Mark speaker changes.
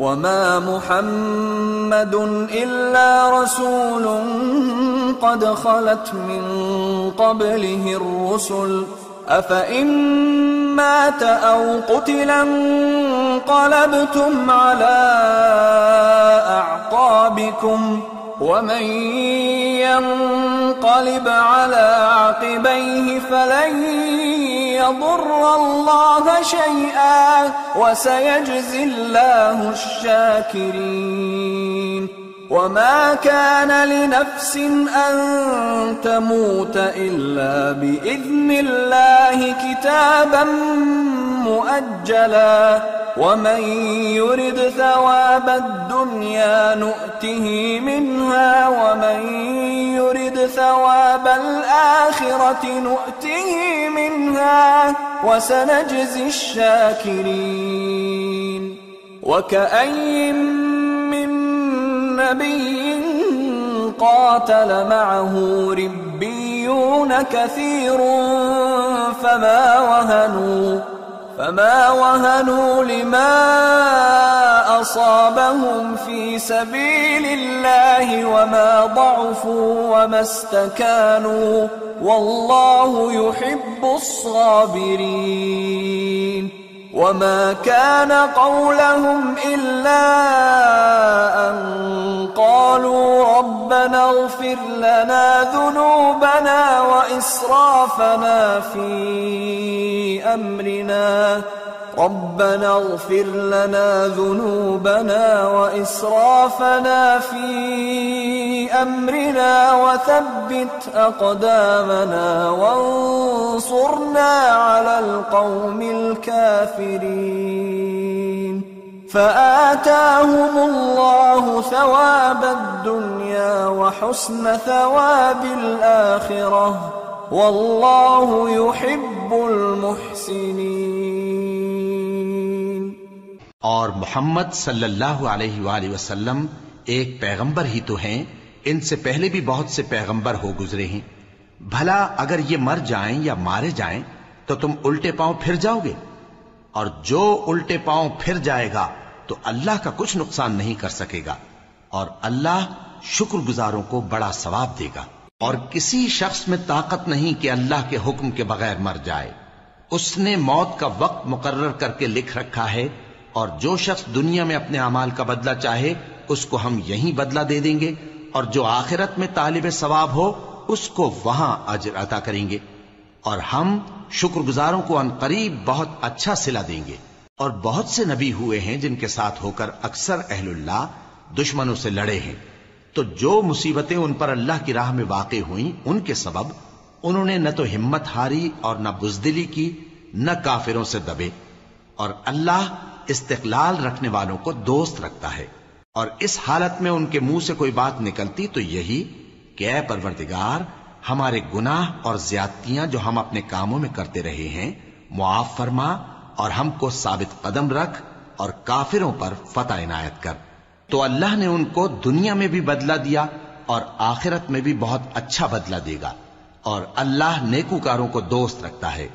Speaker 1: وما محمد إلا رسول قد خلت من قبله الرسل أفإن مات أو قتل انقلبتم على أعقابكم ومن ينقلب على عقبيه فلن يضر الله شيئا وسيجزي الله الشاكرين وما كان لنفس أن تموت إلا بإذن الله كتابا مؤجلا ومن يرد ثواب الدنيا نؤته منها ومن يرد ثواب الآخرة نؤته منها وسنجزي الشاكرين وكأي من نبي قاتل معه ربيون كثير فما وهنوا لما أصابهم في سبيل الله وما ضعفوا وما استكانوا والله يحب الصابرين وما كان قولهم إلا أن قالوا ربنا اغفر لنا ذنوبنا وإسرافنا في أمرنا وثبت أقدامنا وانصرنا على القوم الكافرين فآتاهم الله ثواب الدنيا وحسن ثواب الآخرة والله يحب المحسنين۔
Speaker 2: اور محمد صلی اللہ علیہ وآلہ وسلم ایک پیغمبر ہی تو ہیں، ان سے پہلے بھی بہت سے پیغمبر ہو گزرے ہیں۔ بھلا اگر یہ مر جائیں یا مارے جائیں تو تم الٹے پاؤں پھر جاؤ گے؟ اور جو الٹے پاؤں پھر جائے گا تو اللہ کا کچھ نقصان نہیں کر سکے گا، اور اللہ شکر گزاروں کو بڑا ثواب دے گا۔ اور کسی شخص میں طاقت نہیں کہ اللہ کے حکم کے بغیر مر جائے، اس نے موت کا وقت مقرر کر کے لکھ رکھا ہے، اور جو شخص دنیا میں اپنے اعمال کا بدلہ چاہے اس کو ہم یہیں بدلہ دے دیں گے، اور جو آخرت میں طالب ثواب ہو اس کو وہاں اجر عطا کریں گے، اور ہم شکر گزاروں کو ان قریب بہت اچھا صلہ دیں گے۔ اور بہت سے نبی ہوئے ہیں جن کے ساتھ ہو کر اکثر اہل اللہ دشمنوں سے لڑے ہیں، تو جو مصیبتیں ان پر اللہ کی راہ میں واقع ہوئیں ان کے سبب انہوں نے نہ تو ہمت ہاری اور نہ بزدلی کی، نہ کافروں سے دبے، اور اللہ استقلال رکھنے والوں کو دوست رکھتا ہے۔ اور اس حالت میں ان کے منہ سے کوئی بات نکلتی تو یہی کہ اے پروردگار، ہمارے گناہ اور زیادتیاں جو ہم اپنے کاموں میں کرتے رہے ہیں معاف فرما، اور ہم کو ثابت قدم رکھ، اور کافروں پر فتح عنایت کر۔ تو اللہ نے ان کو دنیا میں بھی بدلہ دیا اور آخرت میں بھی بہت اچھا بدلہ دے گا، اور اللہ نیکوکاروں کو دوست رکھتا ہے۔